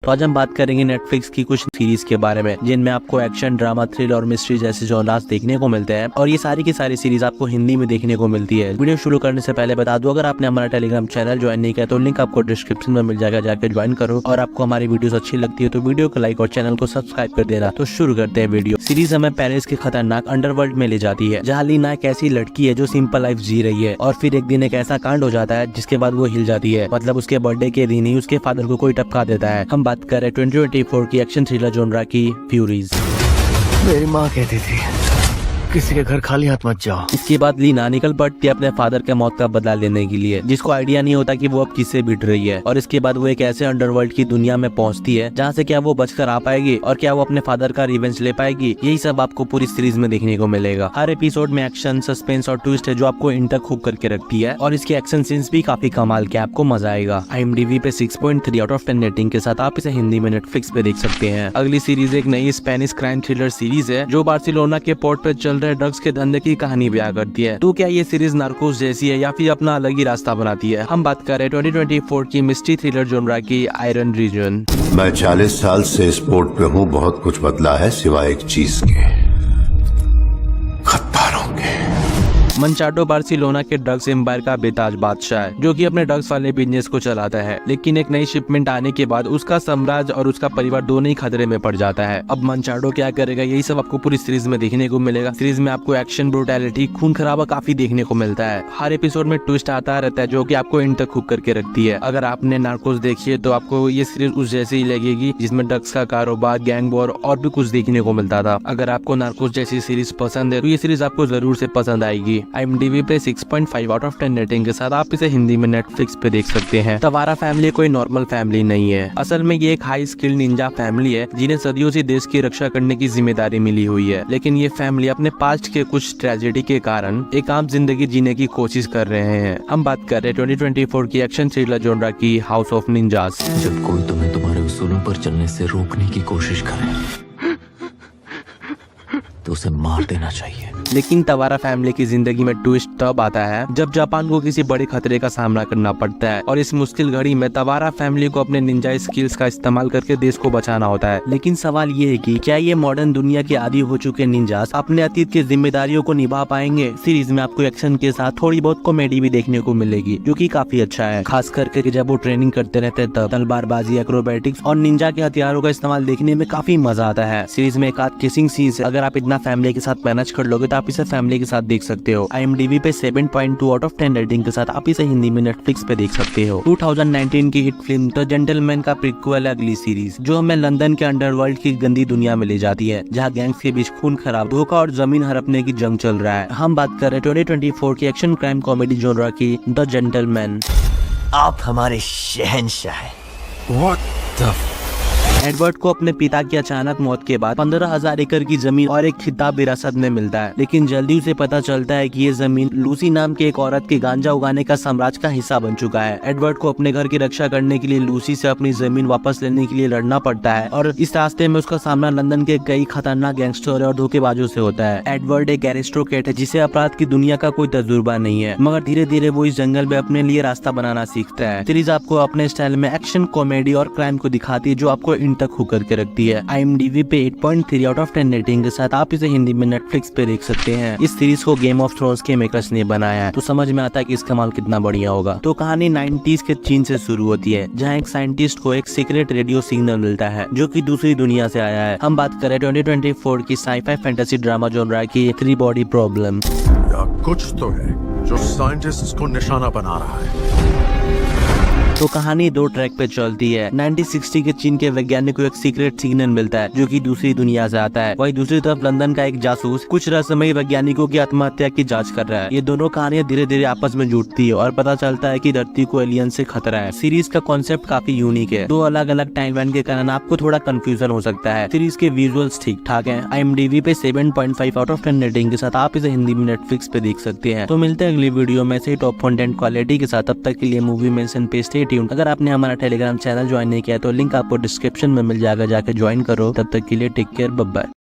तो आज हम बात करेंगे नेटफ्लिक्स की कुछ सीरीज के बारे में जिनमें आपको एक्शन, ड्रामा, थ्रिल और मिस्ट्री जैसे जॉनर्स देखने को मिलते हैं और ये सारी की सारी सीरीज आपको हिंदी में देखने को मिलती है। वीडियो शुरू करने से पहले बता दूं, अगर आपने हमारा टेलीग्राम चैनल ज्वाइन नहीं किया तो लिंक आपको डिस्क्रिप्शन में मिल जाएगा, जाकर ज्वाइन करो। और आपको हमारी वीडियोस अच्छी लगती है तो वीडियो को लाइक और चैनल को सब्सक्राइब कर देना। तो शुरू करते हैं वीडियो। सीरीज हमें पेरिस के खतरनाक अंडरवर्ल्ड में ले जाती है, जहाँ लीना एक ऐसी लड़की है जो सिंपल लाइफ जी रही है और फिर एक दिन एक ऐसा कांड हो जाता है जिसके बाद वो हिल जाती है। मतलब उसके बर्थडे के दिन ही उसके फादर को कोई टपका देता है। हम बात कर रहे 2024 की एक्शन थ्रिलर जॉनरा की फ्यूरीज। मेरी माँ कहती थी किसी के घर खाली हाथ मत जाओ। इसके बाद लीना निकल पड़ती है अपने फादर के मौत का बदला लेने के लिए, जिसको आइडिया नहीं होता कि वो अब किससे भिड़ रही है। और इसके बाद वो एक ऐसे अंडरवर्ल्ड की दुनिया में पहुंचती है जहां से क्या वो बचकर आ पाएगी और क्या वो अपने फादर का रिवेंज ले पाएगी। यही सब आपको पूरी सीरीज में देखने को मिलेगा। हर एपिसोड में एक्शन, सस्पेंस और ट्विस्ट है जो आपको इंटर हुक करके रखती है और इसके एक्शन सीन्स भी काफी कमाल के, आपको मजा आएगा। IMDb पे 6.3 आउट ऑफ 10 रेटिंग के साथ आप इसे हिंदी में नेटफ्लिक्स पे देख सकते हैं। अगली सीरीज एक नई स्पेनिश क्राइम थ्रिलर सीरीज है जो बार्सिलोना के पोर्ट पे चल रहे ड्रग्स के धंधे की कहानी बयां करती है। तो क्या ये सीरीज नार्कोस जैसी है या फिर अपना अलग ही रास्ता बनाती है? हम बात कर रहे हैं 2024 की मिस्ट्री थ्रिलर जॉनरा की आयरन रीजन। मैं 40 साल से इस पोर्ट पे हूँ, बहुत कुछ बदला है सिवाय एक चीज के, खद्दारों के। मंचाडो बार्सिलोना के ड्रग्स एम्पायर का बेताज बादशाह है जो कि अपने ड्रग्स वाले बिजनेस को चलाता है, लेकिन एक नई शिपमेंट आने के बाद उसका साम्राज्य और उसका परिवार दोनों ही खतरे में पड़ जाता है। अब मंचाडो क्या करेगा, यही सब आपको पूरी सीरीज में देखने को मिलेगा। सीरीज में आपको एक्शन, ब्रूटैलिटी, खून खराबा काफी देखने को मिलता है। हर एपिसोड में ट्विस्ट आता रहता है जो कि आपको इंटर हुक करके रखती है। अगर आपने नार्कोस देखी है तो आपको ये सीरीज उस जैसी ही लगेगी जिसमें ड्रग्स का कारोबार, गैंग वॉर और भी कुछ देखने को मिलता था। अगर आपको नार्कोस जैसी सीरीज पसंद है तो ये सीरीज आपको जरूर से पसंद आएगी। IMDb पे 6.5 आउट ऑफ 10 रेटिंग के साथ आप इसे हिंदी में नेटफ्लिक्स पे देख सकते हैं। तवारा फैमिली कोई नॉर्मल फैमिली नहीं है। असल में ये एक हाई स्किल्ड निंजा फैमिली है जिन्हें सदियों से देश की रक्षा करने की जिम्मेदारी मिली हुई है, लेकिन ये फैमिली अपने पास्ट के कुछ ट्रेजेडी के कारण एक आम जिंदगी जीने की कोशिश कर रहे हैं। हम बात कर रहे हैं 2024 की एक्शन थ्रिलर जॉनरा की हाउस ऑफ निंजास। जब कोई तुम्हें तुम्हारे उसूलों पर चलने से रोकने की कोशिश करे तो उसे मार देना चाहिए। लेकिन तवारा फैमिली की जिंदगी में ट्विस्ट तब आता है जब जापान को किसी बड़े खतरे का सामना करना पड़ता है और इस मुश्किल घड़ी में तवारा फैमिली को अपने निंजा स्किल्स का इस्तेमाल करके देश को बचाना होता है। लेकिन सवाल ये है कि क्या ये मॉडर्न दुनिया के आदी हो चुके निंजास अपने अतीत की जिम्मेदारियों को निभा पाएंगे? सीरीज में आपको एक्शन के साथ थोड़ी बहुत कॉमेडी भी देखने को मिलेगी जो कि काफी अच्छा है, खास करके जब वो ट्रेनिंग करते रहते हैं तब तलवारबाजी, एक्रोबैटिक्स और निंजा के हथियारों का इस्तेमाल देखने में काफी मजा आता है। सीरीज में एक आध किसिंग सीन है, अगर आप इतना फैमिली के साथ मैनेज कर लोगे तो आप इसे फैमिली के साथ देख सकते हो। IMDb पे 7.2 आउट ऑफ 10 रेटिंग के साथ आप इसे हिंदी में नेटफ्लिक्स पे देख सकते हो। 2019 की हिट फिल्म द जेंटलमैन का प्रीक्वल है अगली सीरीज, जो हमें लंदन के अंडरवर्ल्ड की गंदी दुनिया में ले जाती है जहाँ गैंग्स के बीच खून खराब, धोखा और जमीन हड़पने की जंग चल रहा है। हम बात कर रहे हैं 2024 की एक्शन क्राइम कॉमेडी जॉनरा की द जेंटलमैन। आप हमारे शहंशाह हैं। एडवर्ड को अपने पिता की अचानक मौत के बाद 15,000 एकड़ की जमीन और एक खिताब विरासत में मिलता है, लेकिन जल्दी उसे पता चलता है कि ये जमीन लूसी नाम के एक औरत के गांजा उगाने का साम्राज्य का हिस्सा बन चुका है। एडवर्ड को अपने घर की रक्षा करने के लिए लूसी से अपनी जमीन वापस लेने के लिए लड़ना पड़ता है और इस रास्ते में उसका सामना लंदन के कई खतरनाक गैंगस्टर और धोखेबाजों से होता है। एडवर्ड एक एरिस्टोक्रेट है जिसे अपराध की दुनिया का कोई तजुर्बा नहीं है, मगर धीरे धीरे वो इस जंगल में अपने लिए रास्ता बनाना सीखता है। सीरीज आपको अपने स्टाइल में एक्शन, कॉमेडी और क्राइम को दिखाती है जो आपको इंटक हुक करके रखती है। IMDb पे 8.3 आउट ऑफ 10 रेटिंग के साथ आप इसे हिंदी में नेटफ्लिक्स पे देख सकते हैं। इस सीरीज को गेम ऑफ थ्रोन्स के मेकर्स ने बनाया है, तो समझ में आता है कि इसका माल कितना बढ़िया होगा। तो कहानी 90s के चीन से शुरू होती है जहाँ एक साइंटिस्ट को एक सीक्रेट रेडियो सिग्नल मिलता है जो कि दूसरी दुनिया से आया है। हम बात करें 2024 की साइफाई फैंटेसी ड्रामा जॉनरा की 3 बॉडी प्रॉब्लम। कुछ तो है जो साइंटिस्ट को निशाना बना रहा है। तो कहानी 2 ट्रैक पे चलती है। 1960 के चीन के वैज्ञानिक को एक सीक्रेट सिग्नल मिलता है जो कि दूसरी दुनिया से आता है। वहीं दूसरी तरफ लंदन का एक जासूस कुछ रहस्यमयी वैज्ञानिकों की आत्महत्या की जांच कर रहा है। ये दोनों कहानियां धीरे धीरे आपस में जुड़ती है और पता चलता है कि धरती को एलियन से खतरा है। सीरीज का कॉन्सेप्ट काफी यूनिक है। 2 अलग अलग टाइमलाइन के कारण आपको थोड़ा कंफ्यूजन हो सकता है। सीरीज के विजुअल्स ठीक ठाक है। IMDb पे 7.5 आउट ऑफ 10 रेटिंग के साथ आप इसे हिंदी में नेटफ्लिक्स पे देख सकते हैं। तो मिलते हैं अगली वीडियो में से टॉप कंटेंट क्वालिटी के साथ। तब तक के लिए मूवी मेंशन पे स्टे ट्यून्ड। अगर आपने हमारा टेलीग्राम चैनल ज्वाइन नहीं किया तो लिंक आपको डिस्क्रिप्शन में मिल जाएगा, जाके ज्वाइन करो। तब तक के लिए टेक केयर, बाय बाय।